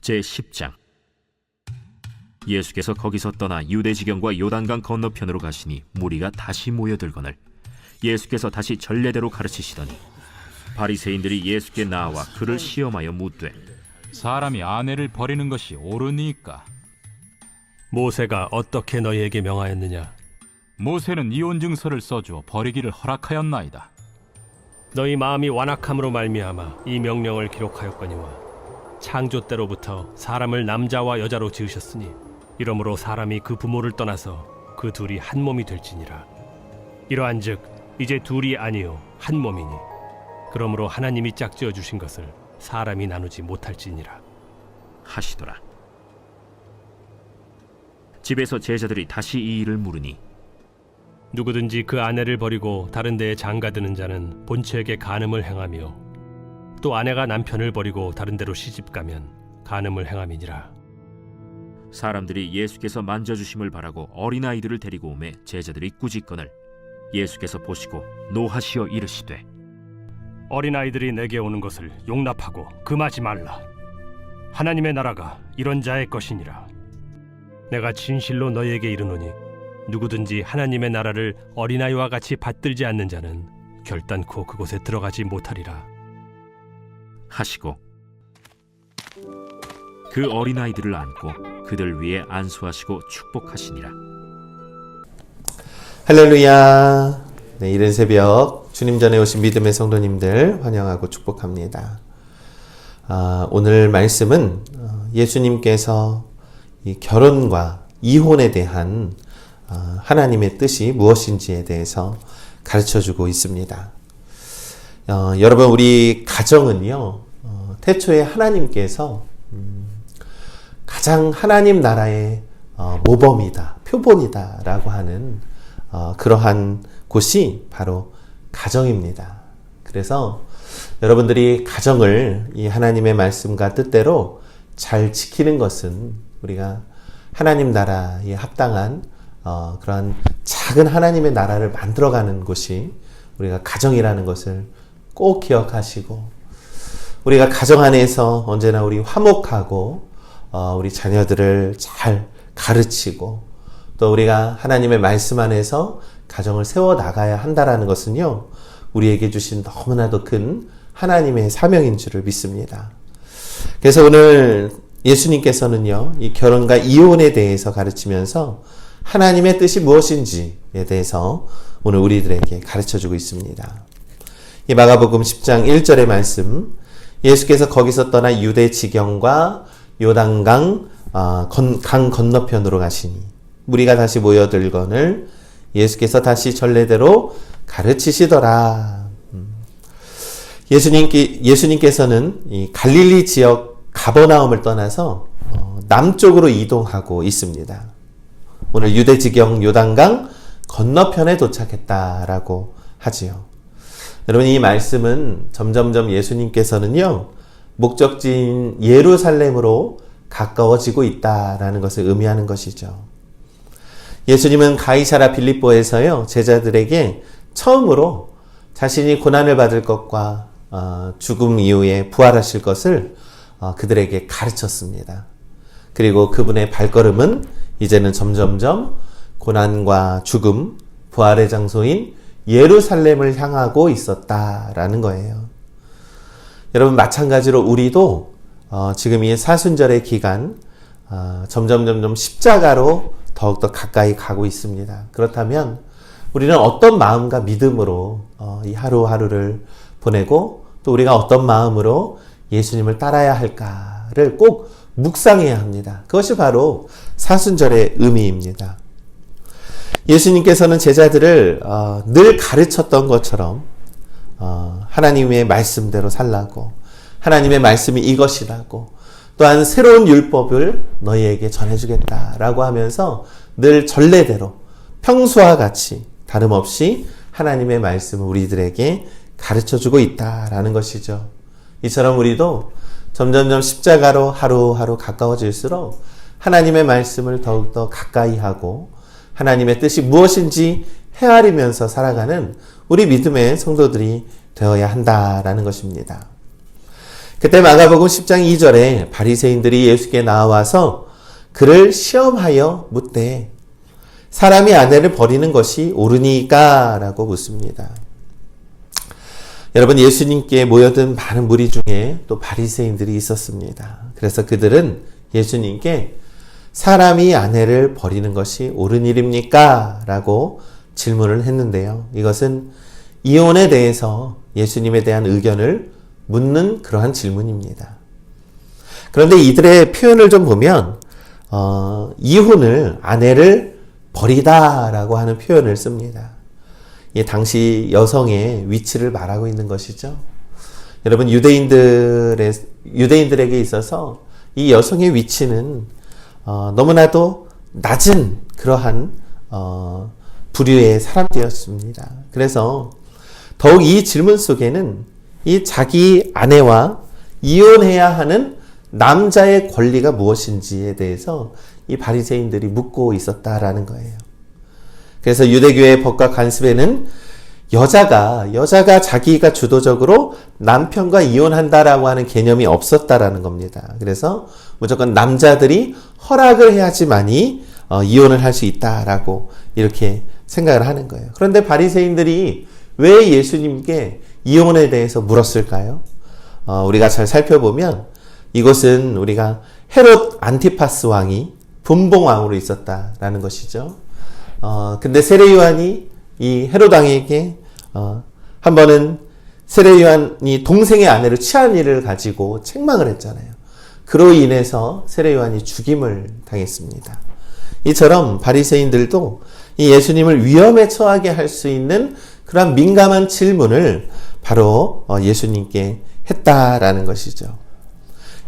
제10장. 예수께서 거기서 떠나 유대지경과 요단강 건너편으로 가시니 무리가 다시 모여들거늘 예수께서 다시 전례대로 가르치시더니 바리새인들이 예수께 나와 그를 시험하여 묻되, 사람이 아내를 버리는 것이 옳으니까? 모세가 어떻게 너희에게 명하였느냐? 모세는 이혼 증서를 써주어 버리기를 허락하였나이다. 너희 마음이 완악함으로 말미암아 이 명령을 기록하였거니와 창조 때로부터 사람을 남자와 여자로 지으셨으니 이러므로 사람이 그 부모를 떠나서 그 둘이 한 몸이 될지니라. 이러한즉 이제 둘이 아니요 한 몸이니 그러므로 하나님이 짝지어 주신 것을 사람이 나누지 못할지니라 하시더라. 집에서 제자들이 다시 이 일을 물으니, 누구든지 그 아내를 버리고 다른 데에 장가드는 자는 본처에게 간음을 행하며 또 아내가 남편을 버리고 다른 데로 시집가면 간음을 행함이니라. 사람들이 예수께서 만져주심을 바라고 어린아이들을 데리고 오매 제자들이 꾸짖거늘 예수께서 보시고 노하시어 이르시되, 어린아이들이 내게 오는 것을 용납하고 금하지 말라. 하나님의 나라가 이런 자의 것이니라. 내가 진실로 너희에게 이르노니 누구든지 하나님의 나라를 어린아이와 같이 받들지 않는 자는 결단코 그곳에 들어가지 못하리라 하시고 그 어린아이들을 안고 그들 위에 안수하시고 축복하시니라. 할렐루야. 네, 이른 새벽 주님 전에 오신 믿음의 성도님들 환영하고 축복합니다. 오늘 말씀은 예수님께서 이 결혼과 이혼에 대한 하나님의 뜻이 무엇인지에 대해서 가르쳐주고 있습니다. 여러분, 우리 가정은요, 태초에 하나님께서 가장 하나님 나라의 모범이다, 표본이다 라고 하는 그러한 곳이 바로 가정입니다. 그래서 여러분들이 가정을 이 하나님의 말씀과 뜻대로 잘 지키는 것은 우리가 하나님 나라에 합당한 그러한 작은 하나님의 나라를 만들어가는 곳이 우리가 가정이라는 것을 꼭 기억하시고, 우리가 가정 안에서 언제나 우리 화목하고 우리 자녀들을 잘 가르치고 또 우리가 하나님의 말씀 안에서 가정을 세워나가야 한다는 것은요, 우리에게 주신 너무나도 큰 하나님의 사명인 줄을 믿습니다. 그래서 오늘 예수님께서는요, 이 결혼과 이혼에 대해서 가르치면서 하나님의 뜻이 무엇인지에 대해서 오늘 우리들에게 가르쳐주고 있습니다. 이 마가복음 10장 1절의 말씀, 예수께서 거기서 떠나 유대 지경과 요단강 강 건너편으로 가시니 무리가 다시 모여들거늘 예수께서 다시 전례대로 가르치시더라. 예수님께서는 이 갈릴리 지역 가버나움을 떠나서 남쪽으로 이동하고 있습니다. 오늘 유대지경 요단강 건너편에 도착했다라고 하지요. 여러분, 이 말씀은 점점점 예수님께서는요, 목적지인 예루살렘으로 가까워지고 있다라는 것을 의미하는 것이죠. 예수님은 가이사라 빌립보에서요, 제자들에게 처음으로 자신이 고난을 받을 것과 죽음 이후에 부활하실 것을 그들에게 가르쳤습니다. 그리고 그분의 발걸음은 이제는 점점점 고난과 죽음, 부활의 장소인 예루살렘을 향하고 있었다라는 거예요. 여러분, 마찬가지로 우리도 지금 이 사순절의 기간 점점 십자가로 더욱더 가까이 가고 있습니다. 그렇다면 우리는 어떤 마음과 믿음으로 이 하루하루를 보내고 또 우리가 어떤 마음으로 예수님을 따라야 할까를 꼭 묵상해야 합니다. 그것이 바로 사순절의 의미입니다. 예수님께서는 제자들을 늘 가르쳤던 것처럼 하나님의 말씀대로 살라고, 하나님의 말씀이 이것이라고, 또한 새로운 율법을 너희에게 전해주겠다라고 하면서 늘 전례대로 평소와 같이 다름없이 하나님의 말씀을 우리들에게 가르쳐주고 있다라는 것이죠. 이처럼 우리도 점점점 십자가로 하루하루 가까워질수록 하나님의 말씀을 더욱더 가까이 하고 하나님의 뜻이 무엇인지 헤아리면서 살아가는 우리 믿음의 성도들이 되어야 한다라는 것입니다. 그때 마가복음 10장 2절에 바리새인들이 예수께 나와서 그를 시험하여 묻되 사람이 아내를 버리는 것이 옳으니까? 라고 묻습니다. 여러분, 예수님께 모여든 많은 무리 중에 또 바리새인들이 있었습니다. 그래서 그들은 예수님께 사람이 아내를 버리는 것이 옳은 일입니까? 라고 질문을 했는데요. 이것은 이혼에 대해서 예수님에 대한 의견을 묻는 그러한 질문입니다. 그런데 이들의 표현을 좀 보면 이혼을 아내를 버리다라고 하는 표현을 씁니다. 이 당시 여성의 위치를 말하고 있는 것이죠. 여러분, 유대인들에게 있어서 이 여성의 위치는 너무나도 낮은 그러한 부류의 사람들이었습니다. 그래서 더욱 이 질문 속에는 이 자기 아내와 이혼해야 하는 남자의 권리가 무엇인지에 대해서 이 바리새인들이 묻고 있었다라는 거예요. 그래서 유대교의 법과 관습에는 여자가 자기가 주도적으로 남편과 이혼한다라고 하는 개념이 없었다라는 겁니다. 그래서 무조건 남자들이 허락을 해야지만이 이혼을 할 수 있다라고 이렇게 생각을 하는 거예요. 그런데 바리새인들이 왜 예수님께 이혼에 대해서 물었을까요? 우리가 잘 살펴보면 이것은 우리가 헤롯 안티파스 왕이 분봉 왕으로 있었다라는 것이죠. 근데 세례 요한이 이 헤롯 왕에게 한 번은 세례 요한이 동생의 아내를 취한 일을 가지고 책망을 했잖아요. 그로 인해서 세례 요한이 죽임을 당했습니다. 이처럼 바리새인들도 이 예수님을 위험에 처하게 할 수 있는 그런 민감한 질문을 바로 예수님께 했다라는 것이죠.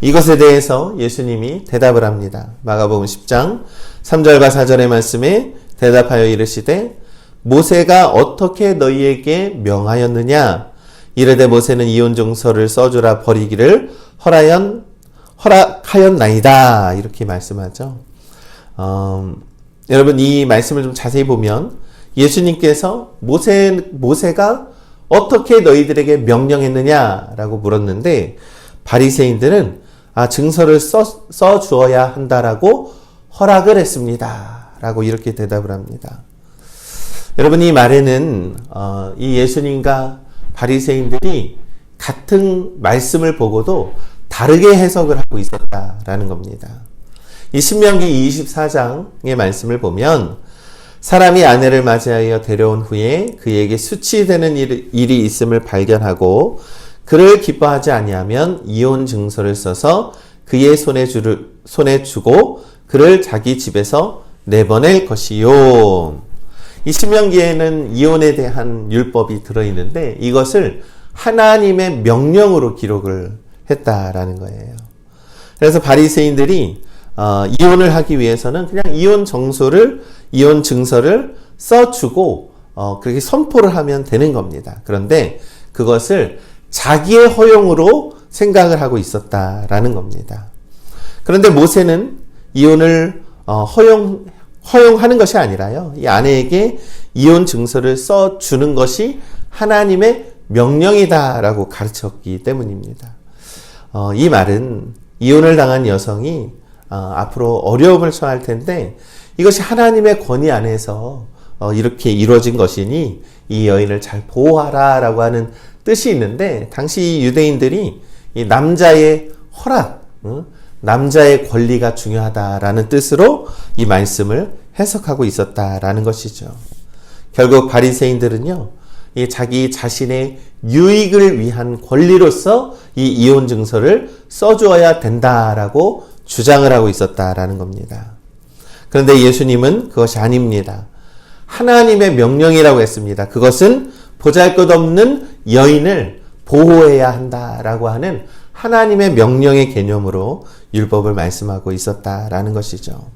이것에 대해서 예수님이 대답을 합니다. 마가복음 10장 3절과 4절의 말씀에 대답하여 이르시되 모세가 어떻게 너희에게 명하였느냐? 이르되 모세는 이혼 증서를 써주라 버리기를 허락하였나이다. 이렇게 말씀하죠. 여러분, 이 말씀을 좀 자세히 보면 예수님께서 모세가 어떻게 너희들에게 명령했느냐라고 물었는데 바리새인들은 증서를 써 주어야 한다라고 허락을 했습니다. 라고 이렇게 대답을 합니다. 여러분, 이 말에는 이 예수님과 바리새인들이 같은 말씀을 보고도 다르게 해석을 하고 있었다라는 겁니다. 이 신명기 24장의 말씀을 보면 사람이 아내를 맞이하여 데려온 후에 그에게 수치되는 일이 있음을 발견하고 그를 기뻐하지 아니하면 이혼 증서를 써서 그의 손에 주고 그를 자기 집에서 내보낼 것이요. 이 신명기에는 이혼에 대한 율법이 들어있는데 이것을 하나님의 명령으로 기록을 했다라는 거예요. 그래서 바리새인들이 이혼을 하기 위해서는 그냥 이혼 증서를 써주고 그렇게 선포를 하면 되는 겁니다. 그런데 그것을 자기의 허용으로 생각을 하고 있었다라는 겁니다. 그런데 모세는 이혼을 허용하는 것이 아니라요. 이 아내에게 이혼 증서를 써주는 것이 하나님의 명령이다라고 가르쳤기 때문입니다. 이 말은 이혼을 당한 여성이 앞으로 어려움을 처할 텐데 이것이 하나님의 권위 안에서 이렇게 이루어진 것이니 이 여인을 잘 보호하라라고 하는 뜻이 있는데 당시 유대인들이 이 남자의 허락, 남자의 권리가 중요하다라는 뜻으로 이 말씀을 해석하고 있었다라는 것이죠. 결국 바리새인들은요, 이 자기 자신의 유익을 위한 권리로서 이 이혼 증서를 써주어야 된다라고 주장을 하고 있었다라는 겁니다. 그런데 예수님은 그것이 아닙니다. 하나님의 명령이라고 했습니다. 그것은 보잘것없는 여인을 보호해야 한다라고 하는 하나님의 명령의 개념으로 율법을 말씀하고 있었다라는 것이죠.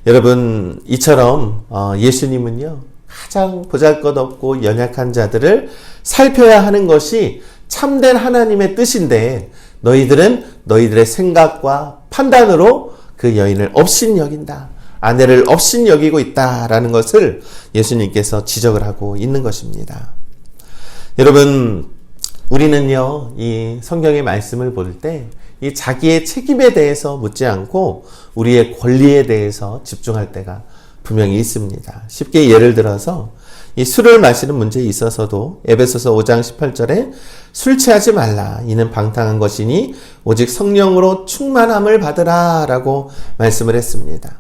여러분, 이처럼 예수님은요, 가장 보잘것없고 연약한 자들을 살펴야 하는 것이 참된 하나님의 뜻인데 너희들은 너희들의 생각과 판단으로 그 여인을 업신여긴다. 아내를 업신여기고 있다라는 것을 예수님께서 지적을 하고 있는 것입니다. 여러분, 우리는요, 이 성경의 말씀을 볼 때 이 자기의 책임에 대해서 묻지 않고 우리의 권리에 대해서 집중할 때가 분명히 있습니다. 쉽게 예를 들어서 이 술을 마시는 문제에 있어서도 에베소서 5장 18절에 술 취하지 말라. 이는 방탕한 것이니 오직 성령으로 충만함을 받으라 라고 말씀을 했습니다.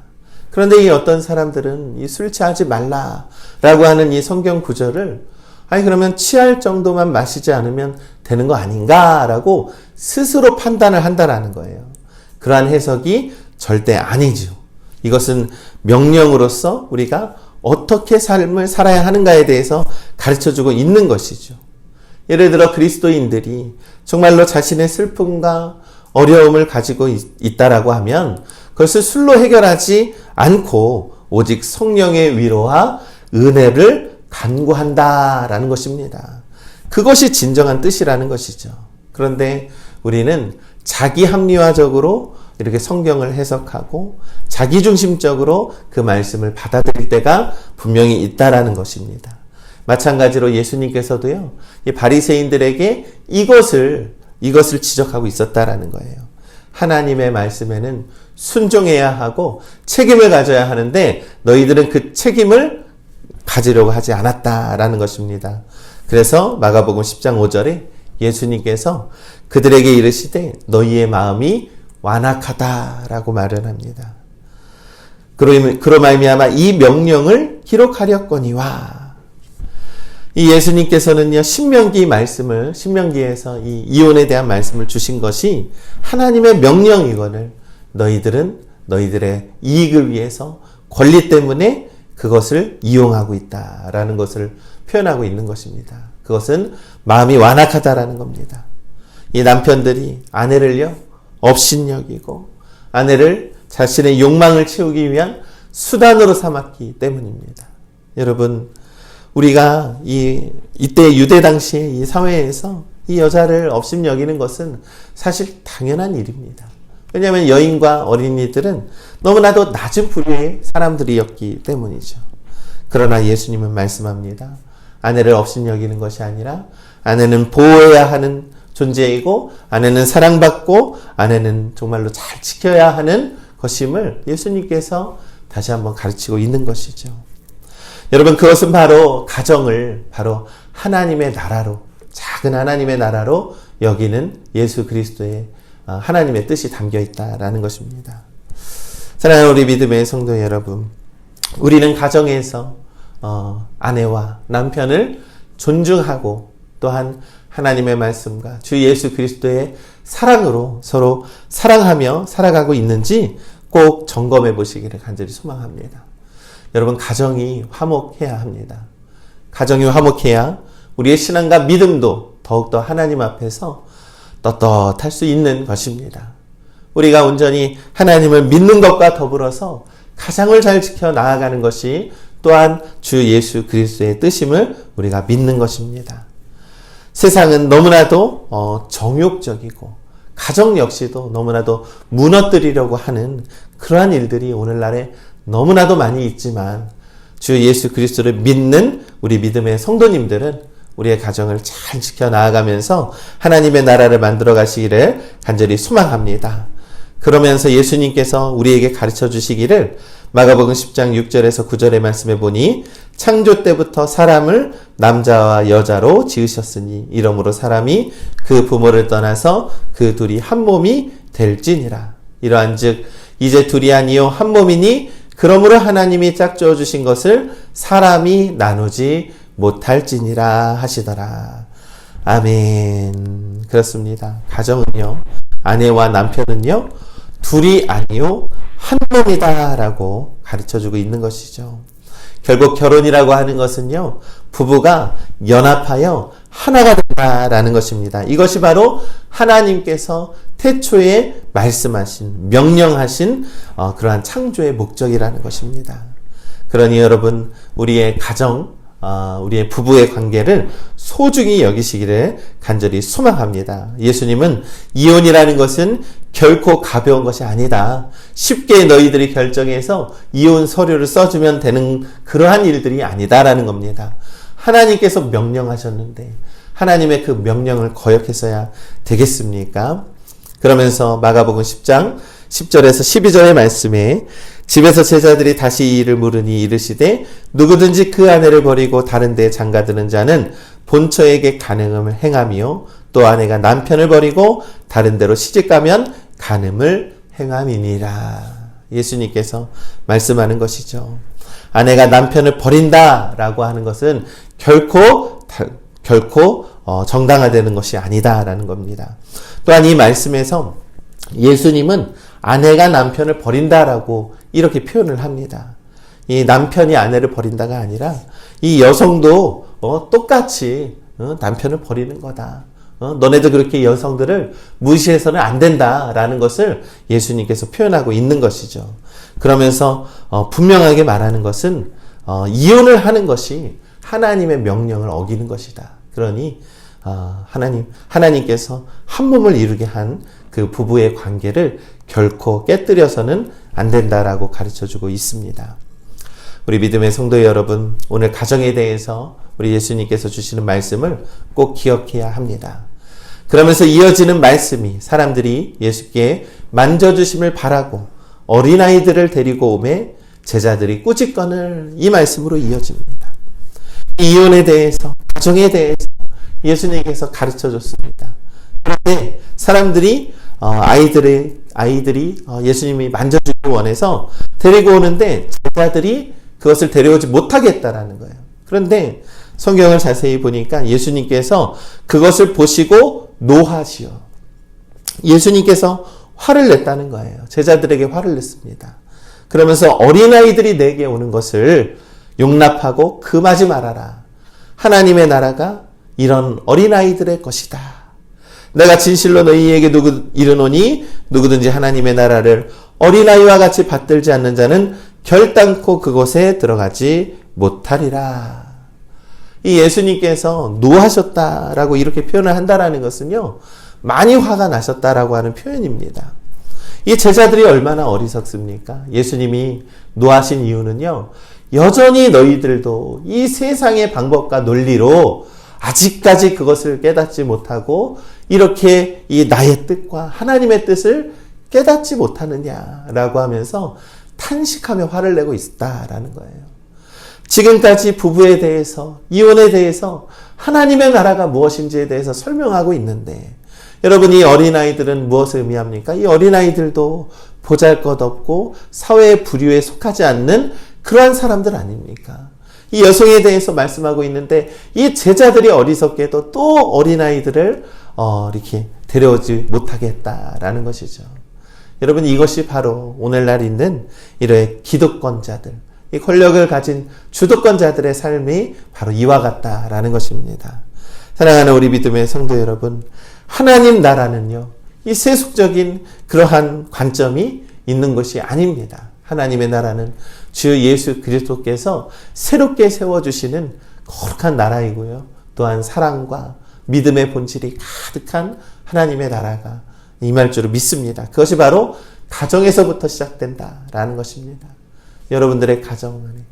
그런데 이 어떤 사람들은 이 술 취하지 말라 라고 하는 이 성경 구절을 그러면 취할 정도만 마시지 않으면 되는 거 아닌가 라고 스스로 판단을 한다라는 거예요. 그러한 해석이 절대 아니죠. 이것은 명령으로서 우리가 어떻게 삶을 살아야 하는가에 대해서 가르쳐주고 있는 것이죠. 예를 들어 그리스도인들이 정말로 자신의 슬픔과 어려움을 가지고 있다라고 하면 그것을 술로 해결하지 않고 오직 성령의 위로와 은혜를 간구한다라는 것입니다. 그것이 진정한 뜻이라는 것이죠. 그런데 우리는 자기 합리화적으로 이렇게 성경을 해석하고 자기중심적으로 그 말씀을 받아들일 때가 분명히 있다라는 것입니다. 마찬가지로 예수님께서도요, 이 바리새인들에게 이것을 지적하고 있었다라는 거예요. 하나님의 말씀에는 순종해야 하고 책임을 가져야 하는데 너희들은 그 책임을 가지려고 하지 않았다라는 것입니다. 그래서 마가복음 10장 5절에 예수님께서 그들에게 이르시되 너희의 마음이 완악하다라고 말을 합니다. 그로 말미암아 이 명령을 기록하렸거니와. 이 예수님께서는요, 신명기에서 이 이혼에 대한 말씀을 주신 것이 하나님의 명령이거늘 너희들은 너희들의 이익을 위해서 권리 때문에 그것을 이용하고 있다라는 것을 표현하고 있는 것입니다. 그것은 마음이 완악하다라는 겁니다. 이 남편들이 아내를요, 업신여기고 아내를 자신의 욕망을 채우기 위한 수단으로 삼았기 때문입니다. 여러분, 우리가 이때 유대 당시에 이 사회에서 이 여자를 업신여기는 것은 사실 당연한 일입니다. 왜냐하면 여인과 어린이들은 너무나도 낮은 부류의 사람들이었기 때문이죠. 그러나 예수님은 말씀합니다. 아내를 업신여기는 것이 아니라 아내는 보호해야 하는 존재이고 아내는 사랑받고 아내는 정말로 잘 지켜야 하는 것임을 예수님께서 다시 한번 가르치고 있는 것이죠. 여러분, 그것은 바로 가정을 바로 하나님의 나라로, 작은 하나님의 나라로 여기는 예수 그리스도의 하나님의 뜻이 담겨 있다라는 것입니다. 사랑하는 우리 믿음의 성도 여러분, 우리는 가정에서 아내와 남편을 존중하고 또한 하나님의 말씀과 주 예수 그리스도의 사랑으로 서로 사랑하며 살아가고 있는지 꼭 점검해 보시기를 간절히 소망합니다. 여러분, 가정이 화목해야 합니다. 가정이 화목해야 우리의 신앙과 믿음도 더욱더 하나님 앞에서 떳떳할 수 있는 것입니다. 우리가 온전히 하나님을 믿는 것과 더불어서 가정을 잘 지켜 나아가는 것이 또한 주 예수 그리스도의 뜻임을 우리가 믿는 것입니다. 세상은 너무나도 정욕적이고 가정 역시도 너무나도 무너뜨리려고 하는 그러한 일들이 오늘날에 너무나도 많이 있지만 주 예수 그리스도를 믿는 우리 믿음의 성도님들은 우리의 가정을 잘 지켜 나아가면서 하나님의 나라를 만들어 가시기를 간절히 소망합니다. 그러면서 예수님께서 우리에게 가르쳐 주시기를 마가복음 10장 6절에서 9절의 말씀에 보니 창조 때부터 사람을 남자와 여자로 지으셨으니 이러므로 사람이 그 부모를 떠나서 그 둘이 한 몸이 될지니라. 이러한즉 이제 둘이 아니요 한 몸이니 그러므로 하나님이 짝지어 주신 것을 사람이 나누지 못할지니라 하시더라. 아멘. 그렇습니다. 가정은요, 아내와 남편은요, 둘이 아니요 한 몸이다 라고 가르쳐주고 있는 것이죠. 결국 결혼이라고 하는 것은요, 부부가 연합하여 하나가 된다라는 것입니다. 이것이 바로 하나님께서 태초에 말씀하신, 명령하신 그러한 창조의 목적이라는 것입니다. 그러니 여러분, 우리의 가정, 우리의 부부의 관계를 소중히 여기시기를 간절히 소망합니다. 예수님은 이혼이라는 것은 결코 가벼운 것이 아니다. 쉽게 너희들이 결정해서 이혼 서류를 써주면 되는 그러한 일들이 아니다라는 겁니다. 하나님께서 명령하셨는데, 하나님의 그 명령을 거역했어야 되겠습니까? 그러면서 마가복음 10장 10절에서 12절의 말씀에 집에서 제자들이 다시 이 일을 물으니 이르시되 누구든지 그 아내를 버리고 다른 데에 장가드는 자는 본처에게 간음을 행하며 또 아내가 남편을 버리고 다른 데로 시집가면 간음을 행함이니라. 예수님께서 말씀하는 것이죠. 아내가 남편을 버린다라고 하는 것은 결코 정당화되는 것이 아니다라는 겁니다. 또한 이 말씀에서 예수님은 아내가 남편을 버린다라고 이렇게 표현을 합니다. 이 남편이 아내를 버린다가 아니라 이 여성도 똑같이 남편을 버리는 거다. 너네도 그렇게 여성들을 무시해서는 안 된다라는 것을 예수님께서 표현하고 있는 것이죠. 그러면서 분명하게 말하는 것은 이혼을 하는 것이 하나님의 명령을 어기는 것이다. 그러니 하나님께서 한 몸을 이루게 한 그 부부의 관계를 결코 깨뜨려서는 안 된다라고 가르쳐주고 있습니다. 우리 믿음의 성도 여러분, 오늘 가정에 대해서 우리 예수님께서 주시는 말씀을 꼭 기억해야 합니다. 그러면서 이어지는 말씀이 사람들이 예수께 만져주심을 바라고 어린아이들을 데리고 오매 제자들이 꾸짖거늘 이 말씀으로 이어집니다. 이혼에 대해서, 가정에 대해서 예수님께서 가르쳐 줬습니다. 그런데 사람들이 아이들이 예수님이 만져주기 원해서 데리고 오는데 제자들이 그것을 데려오지 못하겠다라는 거예요. 그런데 성경을 자세히 보니까 예수님께서 그것을 보시고 노하시어 예수님께서 화를 냈다는 거예요. 제자들에게 화를 냈습니다. 그러면서 어린아이들이 내게 오는 것을 용납하고 금하지 말아라. 하나님의 나라가 이런 어린아이들의 것이다. 내가 진실로 너희에게 이르노니 누구든지 하나님의 나라를 어린아이와 같이 받들지 않는 자는 결단코 그곳에 들어가지 못하리라. 이 예수님께서 노하셨다라고 이렇게 표현을 한다라는 것은요, 많이 화가 나셨다라고 하는 표현입니다. 이 제자들이 얼마나 어리석습니까? 예수님이 노하신 이유는요, 여전히 너희들도 이 세상의 방법과 논리로 아직까지 그것을 깨닫지 못하고 이렇게 이 나의 뜻과 하나님의 뜻을 깨닫지 못하느냐라고 하면서 탄식하며 화를 내고 있다라는 거예요. 지금까지 부부에 대해서, 이혼에 대해서 하나님의 나라가 무엇인지에 대해서 설명하고 있는데 여러분, 이 어린아이들은 무엇을 의미합니까? 이 어린아이들도 보잘것없고 사회의 부류에 속하지 않는 그러한 사람들 아닙니까? 이 여성에 대해서 말씀하고 있는데 이 제자들이 어리석게도 또 어린아이들을 이렇게 데려오지 못하겠다라는 것이죠. 여러분, 이것이 바로 오늘날 있는 이러한 기득권자들, 이 권력을 가진 주도권자들의 삶이 바로 이와 같다라는 것입니다. 사랑하는 우리 믿음의 성도 여러분, 하나님 나라는요, 이 세속적인 그러한 관점이 있는 것이 아닙니다. 하나님의 나라는 주 예수 그리스도께서 새롭게 세워주시는 거룩한 나라이고요. 또한 사랑과 믿음의 본질이 가득한 하나님의 나라가 임할 줄을 믿습니다. 그것이 바로 가정에서부터 시작된다라는 것입니다. 여러분들의 가정 안에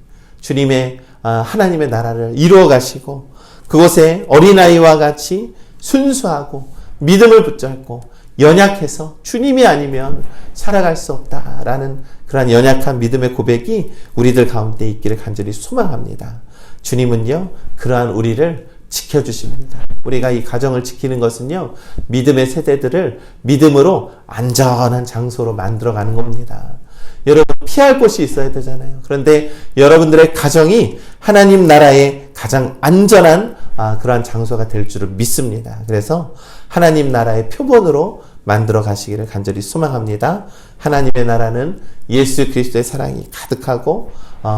주님의 하나님의 나라를 이루어 가시고 그곳에 어린아이와 같이 순수하고 믿음을 붙잡고 연약해서 주님이 아니면 살아갈 수 없다라는 그러한 연약한 믿음의 고백이 우리들 가운데 있기를 간절히 소망합니다. 주님은요, 그러한 우리를 지켜주십니다. 우리가 이 가정을 지키는 것은요, 믿음의 세대들을 믿음으로 안전한 장소로 만들어가는 겁니다. 여러분, 피할 곳이 있어야 되잖아요. 그런데 여러분들의 가정이 하나님 나라의 가장 안전한 그러한 장소가 될 줄을 믿습니다. 그래서 하나님 나라의 표본으로 만들어 가시기를 간절히 소망합니다. 하나님의 나라는 예수 그리스도의 사랑이 가득하고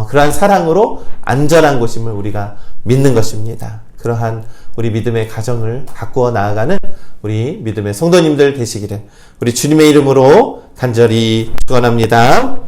그러한 사랑으로 안전한 곳임을 우리가 믿는 것입니다. 그러한 우리 믿음의 가정을 가꾸어 나아가는 우리 믿음의 성도님들 되시기를 우리 주님의 이름으로 간절히 축원합니다.